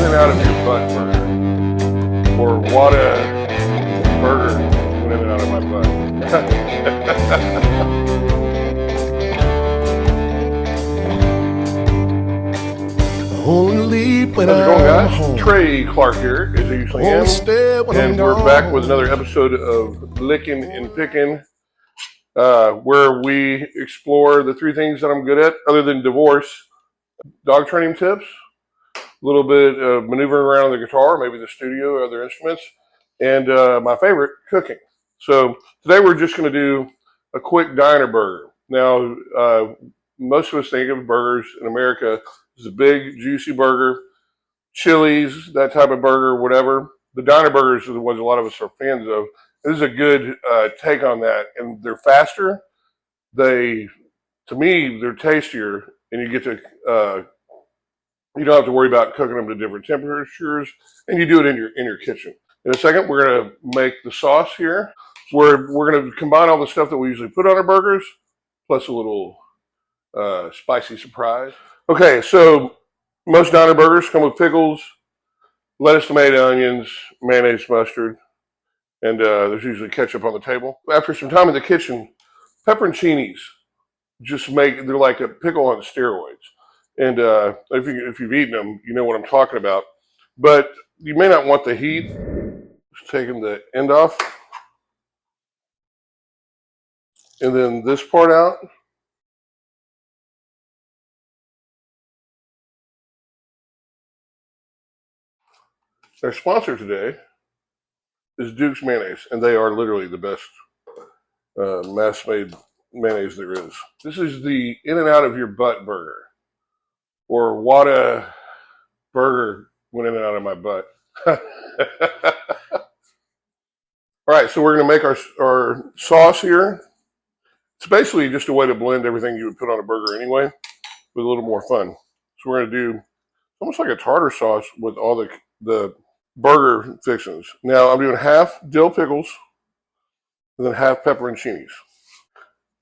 in and out of your butt burger. Or what a burger went in and out of my butt. Only when How's it going, I'm guys? home. Trey Clark here, as I usually am. And we're back with another episode of Lickin' and Pickin', where we explore the three things that I'm good at, other than divorce: dog training tips, a little bit of maneuvering around the guitar, maybe the studio or other instruments, and my favorite, cooking. So today we're just going to do a quick diner burger. Now, most of us think of burgers in America as a big, juicy burger, Chili's, that type of burger, whatever. The diner burgers are the ones a lot of us are fans of. This is a good take on that, and they're faster. To me, they're tastier, and you get to you don't have to worry about cooking them to different temperatures, and you do it in your kitchen. In a second, we're going to make the sauce here. We're going to combine all the stuff that we usually put on our burgers, plus a little spicy surprise. Okay, so most diner burgers come with pickles, lettuce, tomato, onions, mayonnaise, mustard, and there's usually ketchup on the table. After some time in the kitchen, pepperoncinis they're like a pickle on steroids. And if you've eaten them, you know what I'm talking about. But you may not want the heat. Just taking the end off. And then this part out. Our sponsor today is Duke's Mayonnaise, and they are literally the best mass-made mayonnaise there is. This is the in and out of your butt burger, or what a burger went in and out of my butt. All right, so we're going to make our sauce here. It's basically just a way to blend everything you would put on a burger anyway, with a little more fun. So we're going to do almost like a tartar sauce with all the burger fixings. Now I'm doing half dill pickles and then half pepperoncinis.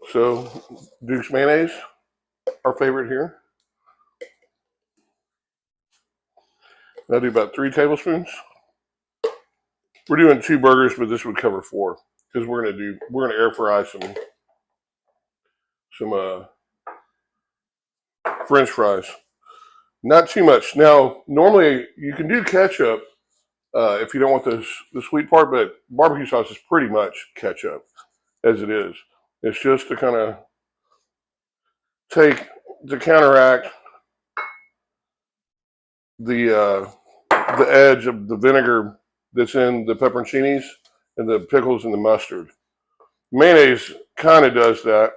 So Duke's mayonnaise, our favorite here. I'll do about 3 tablespoons. We're doing 2 burgers, but this would cover 4 because we're gonna air fry some French fries. Not too much. Now, normally you can do ketchup if you don't want the sweet part, but barbecue sauce is pretty much ketchup as it is. It's just to kind of counteract the edge of the vinegar that's in the pepperoncinis and the pickles and the mustard. Mayonnaise kind of does that,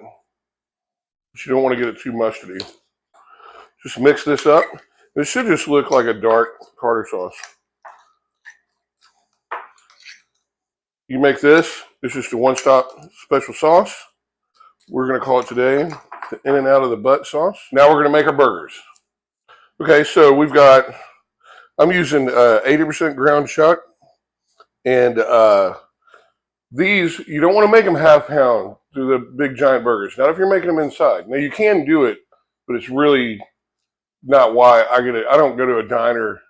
but you don't want to get it too mustardy. Just mix this up. It should just look like a dark tartar sauce. You make this. It's just a one-stop special sauce. We're going to call it today the in and out of the butt sauce. Now we're going to make our burgers. Okay, so I'm using 80% ground chuck, and these, you don't want to make them half pound to the big giant burgers. Not if you're making them inside. Now you can do it, but it's really not why I get it. I don't go to a diner.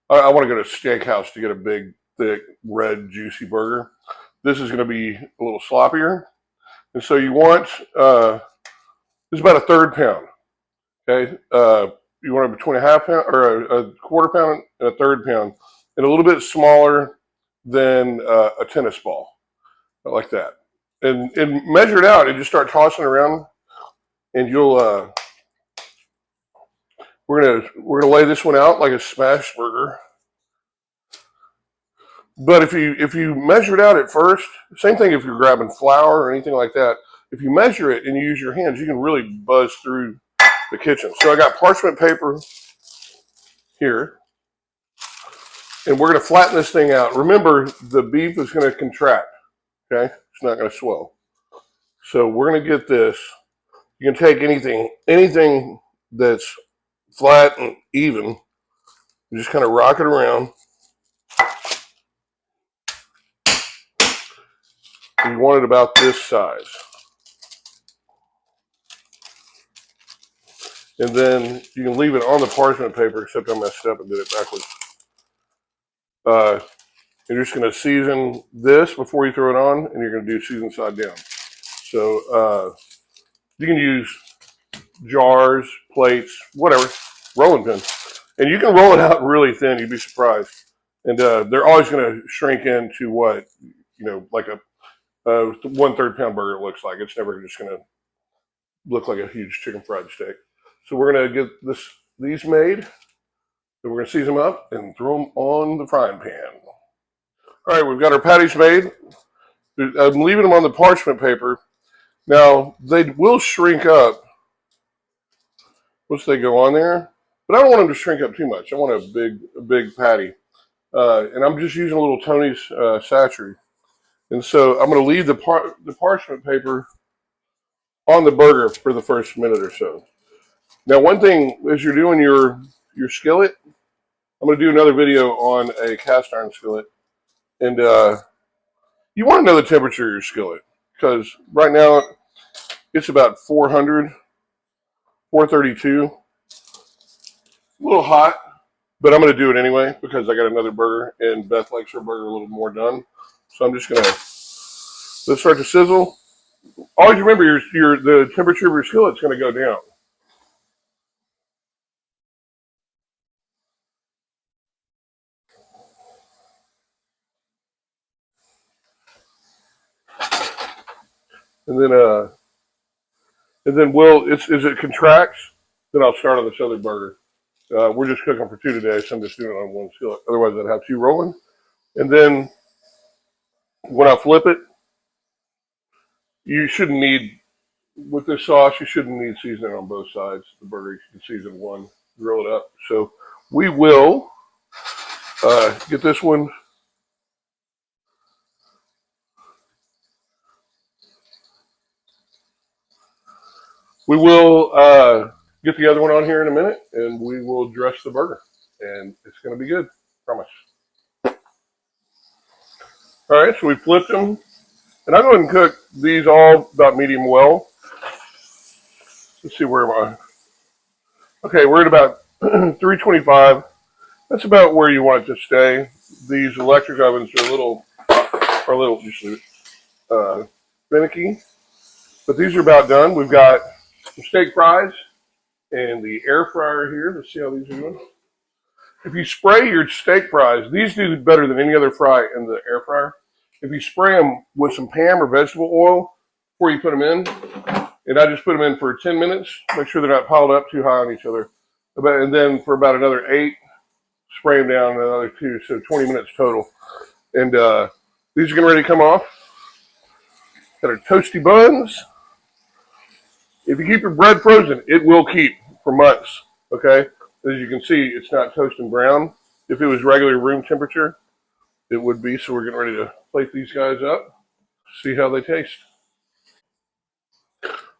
I want to go to a steakhouse to get a big, thick, red, juicy burger. This is going to be a little sloppier. And so you want, this is about a 1/3 pound. Okay. You want it between a half pound or a 1/4 pound and a 1/3 pound, and a little bit smaller than a tennis ball, like that. And measure it out and just start tossing around, and you'll, we're gonna lay this one out like a smash burger. But if you measure it out at first, same thing if you're grabbing flour or anything like that. If you measure it and you use your hands, you can really buzz through the kitchen. So I got parchment paper here, and we're going to flatten this thing out. Remember, the beef is going to contract. Okay, it's not going to swell. So we're going to get this. You can take anything that's flat and even, and just kind of rock it around. You want it about this size. And then you can leave it on the parchment paper, except I messed up and did it backwards. You're just going to season this before you throw it on, and you're going to do season side down. So you can use jars, plates, whatever, rolling pin. And you can roll it out really thin. You'd be surprised. And they're always going to shrink into what, like a 1/3 pound burger looks like. It's never just going to look like a huge chicken fried steak. So we're going to get these made. And we're going to season them up and throw them on the frying pan. All right, we've got our patties made. I'm leaving them on the parchment paper. Now, they will shrink up once they go on there, but I don't want them to shrink up too much. I want a big patty. And I'm just using a little Tony's Satchery. And so I'm going to leave the parchment paper on the burger for the first minute or so. Now, one thing, as you're doing your skillet, I'm going to do another video on a cast iron skillet. And you want to know the temperature of your skillet, because right now it's about 400, 432. A little hot, but I'm going to do it anyway because I got another burger, and Beth likes her burger a little more done. So I'm just going to let it start to sizzle. Always remember the temperature of your skillet's going to go down. And then as it contracts, then I'll start on this other burger. We're just cooking for 2 today, so I'm just doing it on one skillet. Otherwise, I'd have 2 rolling. And then when I flip it, you shouldn't need, with this sauce, you shouldn't need seasoning on both sides. The burger, you can season one, grill it up. So we will get this one. We will get the other one on here in a minute, and we will dress the burger. And it's going to be good, promise. All right, so we flipped them. And I'll go ahead and cook these all about medium well. Let's see, where am I? Okay, we're at about 325. That's about where you want it to stay. These electric ovens are a little finicky, but these are about done. We've got some steak fries and the air fryer here. Let's see how these are doing. If you spray your steak fries, these do better than any other fry in the air fryer. If you spray them with some Pam or vegetable oil before you put them in, and I just put them in for 10 minutes, make sure they're not piled up too high on each other. And then for about another 8, spray them down another 2, so 20 minutes total. And these are getting ready to come off. Got our toasty buns. If you keep your bread frozen, it will keep for months, okay? As you can see, it's not toasted brown. If it was regular room temperature, it would be. So we're getting ready to plate these guys up, see how they taste.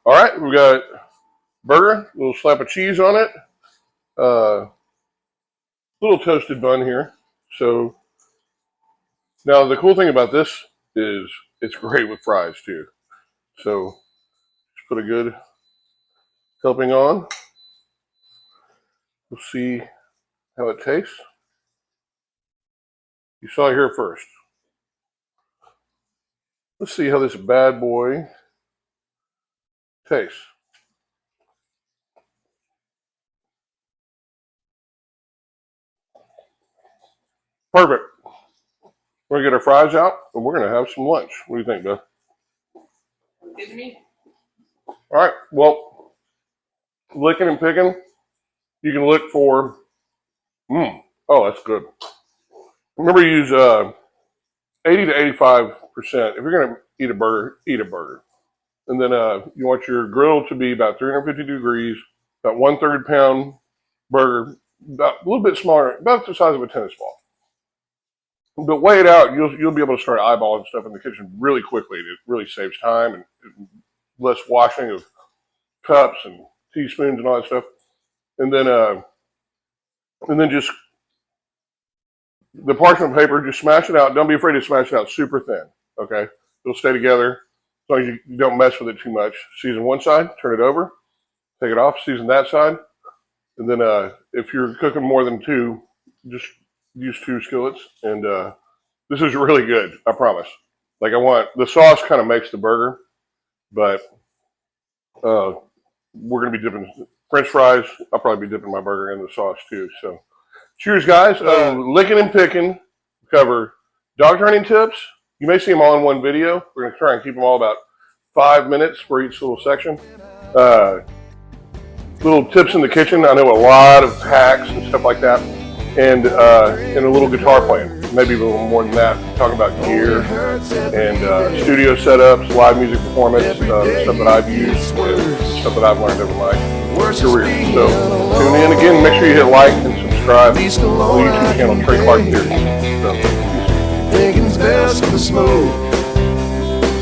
All right, we got burger, a little slap of cheese on it, little toasted bun here. So now the cool thing about this is it's great with fries too. So just put a good helping on. We'll see how it tastes. You saw it here first. Let's see how this bad boy tastes. Perfect. We're gonna get our fries out, and we're gonna have some lunch. What do you think, Beth? Kidding me? All right. Well, licking and picking. You can look for. Oh, that's good. Remember, to use 80 to 85%. If you're gonna eat a burger, eat a burger. And then you want your grill to be about 350 degrees, about 1/3 pound burger, about a little bit smaller, about the size of a tennis ball. But weigh it out, you'll be able to start eyeballing stuff in the kitchen really quickly. It really saves time and less washing of cups and teaspoons and all that stuff. And then just the parchment paper, just smash it out. Don't be afraid to smash it out super thin. Okay, it'll stay together as long as you don't mess with it too much. Season one side, turn it over, take it off, season that side, And then if you're cooking more than two, just use 2 skillets. And this is really good, I promise. Like the sauce kind of makes the burger, but we're going to be dipping French fries. I'll probably be dipping my burger in the sauce too. So cheers, guys. Licking and picking. Cover dog training tips. You may see them all in one video. We're going to try and keep them all about 5 minutes for each little section. Little tips in the kitchen. I know a lot of hacks and stuff like that. And a little guitar playing. Maybe a little more than that. Talking about gear and studio setups, live music performance, stuff that I've used, and stuff that I've learned over my career. So tune in again. Make sure you hit like and subscribe to the YouTube channel, Trey Clark Theory. So, Thinking's best for the smoke.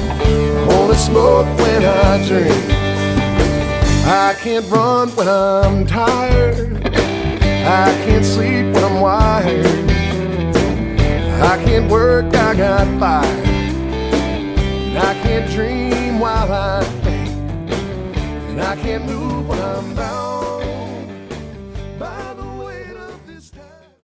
I wanna smoke when I drink. I can't run when I'm tired. I can't sleep when I'm wired. I can't work, I got fire. And I can't dream while I think. And I can't move when I'm bound.